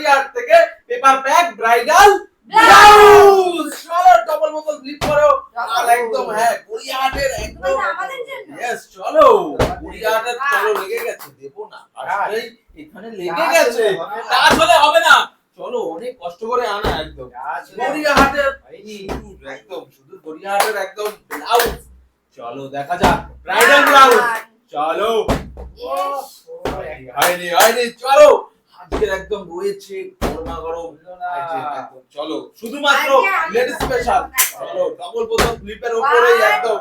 গড়িয়াহাট থেকে paper pack bridal blouse. চলো double বোতল ফ্লিপ করো আর একদম হ্যাঁ গড়িয়াহাটের একদম यस চলো গড়িয়াহাটের চলো লেগে গেছে দেবো না আসলেই এখানে লেগে গেছে কাজ হলে হবে না চলো অনেক কষ্ট করে আনা একদম গড়িয়াহাটের একদম শুধু গড়িয়াহাটের একদম ব্লাউজ চলো দেখা যাক ব্রাইডাল ব্লাউজ চলো হয়নি চলো আজকে একদম রয়েছে গরমা গরম একদম চলো শুধুমাত্র লেডিস স্পেশাল চলো ডবল বোতল ফ্লিপের উপরেই একদম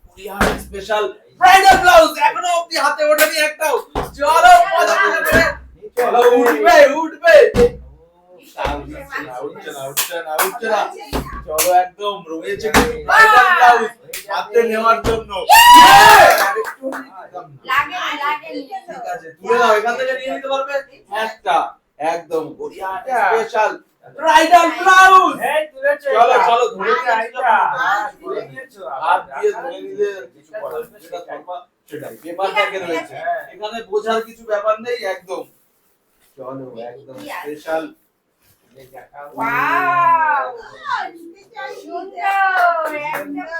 গড়িয়াহাট স্পেশাল ব্রাইডাল ব্লাউজ এখনো অবধি হাতে ওঠেনি একটাও চলো মজা করে চলো উঠবে উঠছে না চলো একদম রয়েছে ব্রাইডাল ব্লাউজ হাতে নেওয়ার জন্য ঠিক আছে তুলে নাও এখান থেকে নিয়ে নিতে পারবে একটা একদম গড়িয়াহাট স্পেশাল ব্রাইডাল ব্লাউজ চলো ধরে নিয়েছো হাত দিয়ে ধরে নিলে কিছু করার যেটা করবা সেটাই পেপার প্যাকে রয়েছে এখানে বোঝার কিছু ব্যাপার নেই একদম চলো একদম স্পেশাল ওয়াও সুন্দর একদম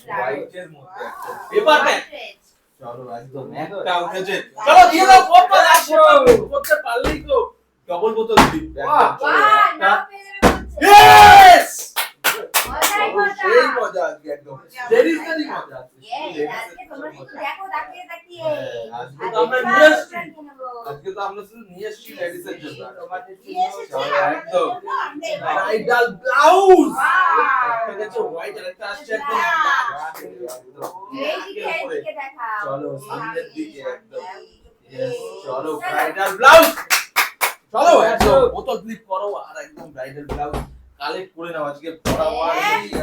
হোয়াইটের মধ্যে পেপার প্যাক চলো একদম একটা উঠেছে চলো দিয়ে দাও পপকর্ন আসো করতে পারলেই তো ডবল বোতল দিই यस সেই মজা আজকে একদম লেডিসদেরই মজা আজকে তোমরা শুধু দেখো তাকিয়ে আজকে তো আমরা শুধু নিয়ে এসেছি লেডিসের জন্য একদম ব্রাইডাল ব্লাউজ একটা হচ্ছে হোয়াইট আর একটা আসছে একদম এইদিকে দেখাও চলো সামনের দিকে একদম यस চলো ব্রাইডাল ব্লাউজ চলো একদম বোতল ফ্লিপ করো আর একদম ব্রাইডাল ব্লাউজ কালেক্ট করে নাও আজকে পড়া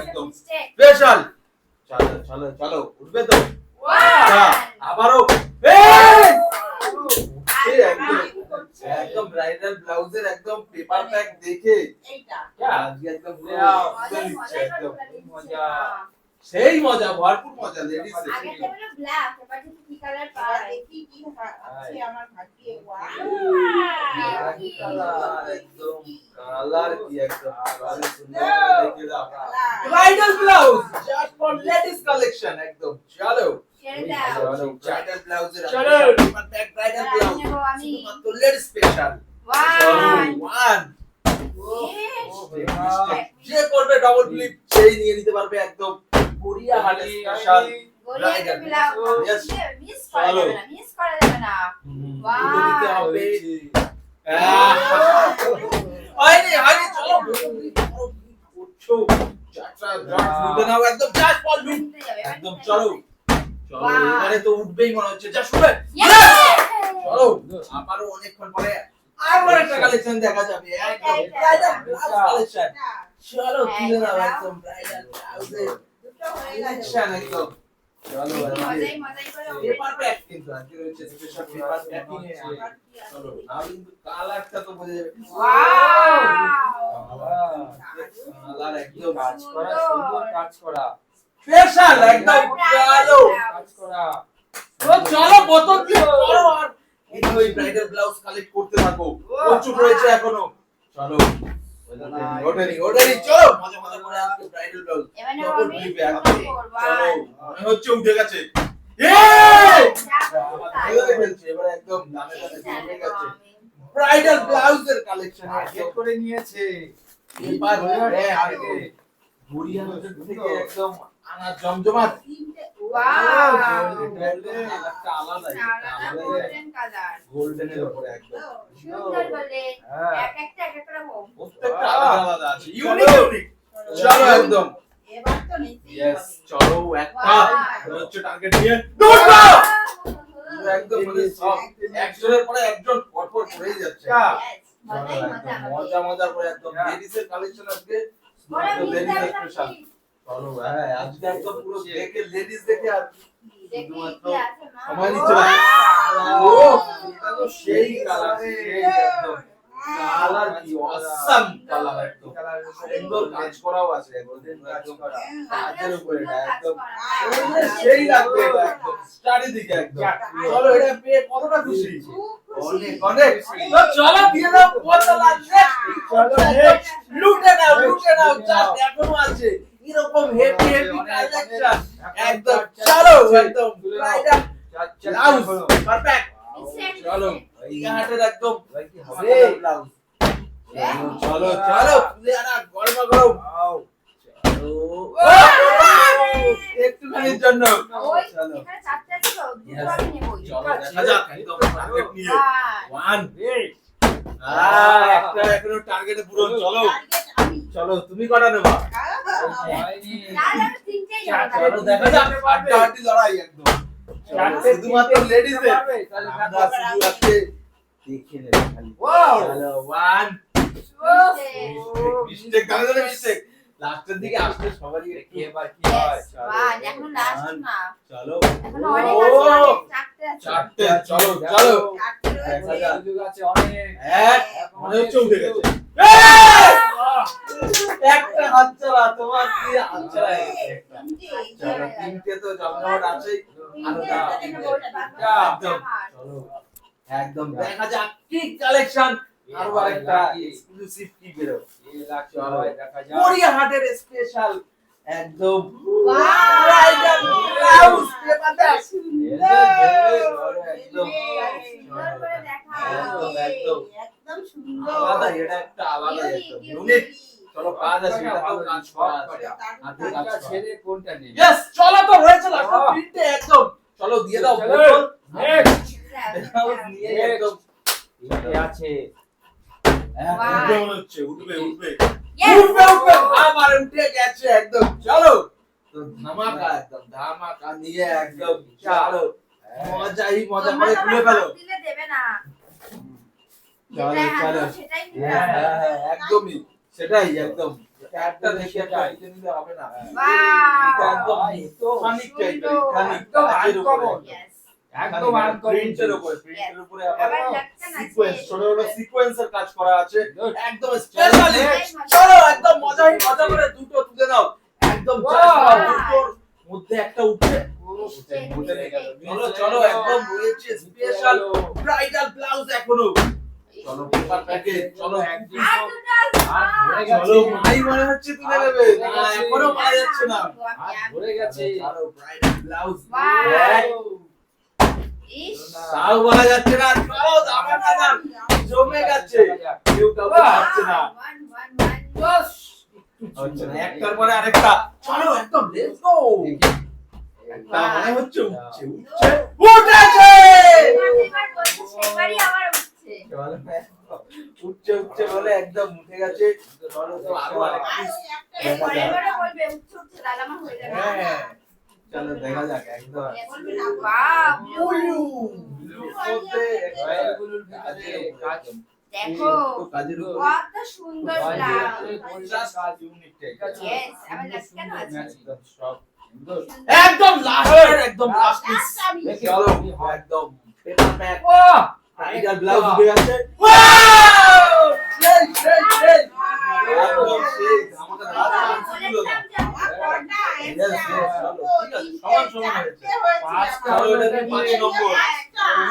একদম স্পেশাল চলো উঠবে তো আবারও একদম ব্রাইডাল ব্লাউজের একদম পেপার প্যাক দেখে আজকে একদম একদম মজা সেই মজা ভরপুর মজা লেডিস আগে তো বলে ব্ল্যাক এবার যদি কি কালার পাই কি আছে আমার ভাগ্যে একদম কালার কি একদম কালার সুন্দর দেখে দাও bridal blouse just for ladies collection একদম চলো ব্রাইডাল ব্লাউজের পেপার প্যাক ব্রাইডাল ব্লাউজ শুধুমাত্র লেডিস স্পেশাল ওয়ান যে করবে ডবল ফ্লিপ সেই নিয়ে নিতে পারবে একদম Gariahat special bridal blouse miss করা যাবে না ওয়াও নিতে হবে হয়নি চলো উঠছো চাচা উঠে নাও একদম জাস্ট ফর লুক একদম চলো এবারে তো উঠবেই মনে হচ্ছে যা শুবে চলো আবারও অনেকক্ষণ পরে আবার একটা কালেকশন দেখা যাবে একদম ব্রাইডাল ব্লাউজ কালেকশন চলো তুলে নাও একদম ব্রাইডাল ব্লাউজের কালেকশন একদম চলো মজাই করো পেপার প্যাক কিন্তু আজকে রয়েছে স্পেশাল পেপার প্যাকিং এ চলো নাও কিন্তু কালারটা তো বোঝা যাবে কালার একদম কাজ করা সুন্দর কাজ করা স্পেশাল একদম চলো কাজ করা তো চলো বোতল দিয়ে করো আর এই ব্রাইডাল ব্লাউজ কালেক্ট করতে থাকো প্রচুর রয়েছে এখনো চলো ওটারি চলো মজা করে আজকে ব্রাইডাল ব্লাউজ ডবল ফ্লিপে আজকে চলো মনে হচ্ছে উঠে গেছে এবারে একদম দামে উঠে গেছে ব্রাইডাল ব্লাউজের কালেকশন চেক করে নিয়েছে এবার আগে গড়িয়াহাট থেকে একদম আনা জমজমাট ওয়াও একটা আলাদা গোল্ডেন কালার গোল্ডেনের উপরে একদম সুন্দর বলে এক একটা রকম প্রত্যেকটা আলাদা আছে ইউনিক চলো একদম এবার তো নিতেই यस হবে চলো একটা হচ্ছে টার্গেট নিয়ে দৌড়া একদম মানে সব একজনের পরে একজন পরপর করেই যাচ্ছে মজা করে একদম লেডিসের কালেকশন আজকে লেডিস স্পেশাল চলো আজকে একদম পুরো দেখে লেডিস দেখে আর শুধুমাত্র সময় নিচ্ছে না ও এটা তো সেই কালার সেই একদম কালার কি অসাম কালার একদম সুন্দর কাজ করাও আছে গোল্ডেন কাজ করা কাজের উপরে একদম সেই লাগবে একদম চারিদিকে একদম। যাক। চলো এটা পেয়ে কতটা খুশি? খুব অনেক খুশি। অনেক। তো চলো দিয়ে দাও বোতলা চলো, নেক্সট লুটে নাও জাস্ট এখনো আছে এরকম হেভি হেভি কালেকশন একদম। চলো একদম ব্রাইডাল ব্লাউজ পারফেক্ট। চলো এই হাটের একদম ব্লাউজ। চলো চলো খুলে আনা গরমা গরম। একটুখানির জন্য ওই চলো এখানে চারটে আছে তো দুটো আমি নেবো চলো দেখা যাক একদম টার্গেট নিয়ে ওয়ান 1 একটা এখনো টার্গেটে পুরো। চলো টার্গেট আমি। চলো তুমি কটা নেবা? তাহলে আমি তিনটেই নেবো চলো দেখা যাক হাড্ডাহাড্ডি লড়াই একদম। চলো, শুধুমাত্র লেডিজদের আমরা শুধু আজকে দেখে নেব খালি। চলো 1 মিস্টেক গানে মিস্টেক লাস্টের দিকে আসলে সবারই কি এবার কি হয়? ওয়ান এখনো লাস্ট না চলো এখনো অনেক আছে অনেক চারটে আছে চারটে। চলো চলো চারটে রয়েছে। দেখা যাক। সুযোগ আছে অনেক। এক মনে হচ্ছে উঠে গেছে। একটা হাতছাড়া তোমার কি হাতছাড়া একটা। চলো তিনটে তো জমজমাট আছেই। আরো দাও। একদম চলো একদম দেখা যাক কি কালেকশন। আরো একটা এক্সক্লুসিভ কি বেরো। এই লাগছে চলো। হয়, দেখা যাক। কোরিয়া হাটের স্পেশাল একদম Wow! Bridal blouse paper bag. একদম সুন্দর করে দেখা একদম। একদম সুন্দর। আলাদা এটা একটা আলাদা একদম ইউনিক। চলো কাজ আছে এটা তো কাজ করা আছে। হাতে কাজ কোনটা করা। ছেড়ে কোনটা নেবে? ইয়েস চলো তো হয়েছে লাস্ট তিনটে একদম। চলো দিয়ে দাও চলো। বোতল। Next! ব্লাউজ নিয়ে একদম এতে আছে উঠবে মনে হচ্ছে উঠবে উঠবে Yes! উঠবে উঠবে আমার উঠে গেছে একদম। চলো তো ধামাকা একদম ধামাকা নিয়ে একদম চলো মজাই মজা করে খুলে ফেলো। দিলে দেবে না চলো, যেটা চলো। আনো সেটাই নিতে হ্যাঁ হবে। হ্যাঁ হ্যাঁ একদমই সেটাই একদম। একটা দেখে একটা দিতে নিলে হবে না। এটা Wow! একদম খানিক টাইপের খানিক একদম কাজের উপরে। uncommon। Yes. একদম আনকমন প্রিন্টের উপরে প্রিন্টের উপরে আবার আবার লাটকান আছে। সিকোয়েন্স ছোট ছোট সিকোয়েন্সের কাজ করা আছে Good. একদম স্পেশালি। চলো একদম মজাই মজা করে দুটো তুলে নাও একদম Wow! দুটোর মধ্যে একটা উঠে উঠে গেল। চলো চলো একদম রয়েছে স্পেশাল ব্রাইডাল ব্লাউজ এখনো। চলো পেপার প্যাকেজ চলো একদম আর দুটো আছে। আর ভরে গেছে। চলো মাই মনে হচ্ছে তুলে নেবে না এখনো পাওয়া যাচ্ছে না। হাত ভরে গেছে। চলো ব্রাইডাল ব্লাউজ Wow! ইস তাও বলা যাচ্ছে না। চলো ধামাকা দাম জমে গেছে কেউ কাউকে পাচ্ছে না। one. হচ্ছে না একটার পরে আরেকটা। চলো একদম লেটস গো। একটা মনে হচ্ছে উঠছে উঠছে উঠেছে। এবার বলছে সেবারই আমার উঠছে। চলো উঠছে উঠছে বলে একদম উঠে গেছে। চলো তো আরো আরেকটা এর পরের বারে বলবে উঠছে উঠছে তাহলে আমার হয়ে যাবে। হ্যাঁ চলো দেখা যাক একদম। Wow! উইউ ব্লুর মধ্যে রয়্যালগুলোর ভিতরে কাজ দেখো তো কাজের উপর কত সুন্দর ব্লাউজ। জাস্ট কাজ ইউনিক টাইপ। Yes, আমার লাটকানো আছে। একদম সব একদম লাস্টের একদম লাস্ট পিস। Last আমি। চলো একদম পেপার প্যাক বাহ! টাইগার ব্লাউজ উঠে গেছে। ওয়াও সেই সেই সেই একদম সেই আমাদের রাত ছিল না। আমার কটা? Yes, yes, চলো, ঠিক আছে, সমান সমান হয়েছে। পাঁচটা চলো, হলো এটা 5 নম্বর।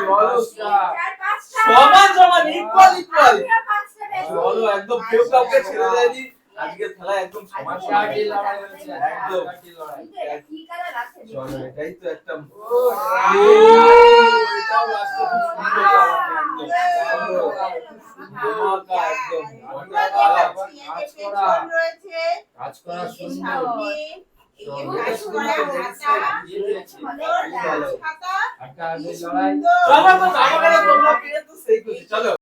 চলো চার পাঁচটা। সমান সমান ইকুয়াল ইকুয়াল। আমিও পাঁচটা পেয়েছি। চলো একদম কেউ কাউকে ছেড়ে দেয়নি। আজকের খেলা একদম সমান আজকে সমান। হাড্ডাহাড্ডি লড়াই হয়েছে একদম। হাড্ডাহাড্ডি লড়াই। কিন্তু এটা কি কালার আছে দেখি। চলো এটাই তো একটা Wow! এটাও লাস্টে খুব সুন্দর Wow! একদম। ধামাকা একদম। কাজ করা এই যে সুন্দর। হাড্ডাহাড্ডি লড়াই। চলো তো ধামাকাটা তোমরা পেয়ে তো সেই খুশি। চলো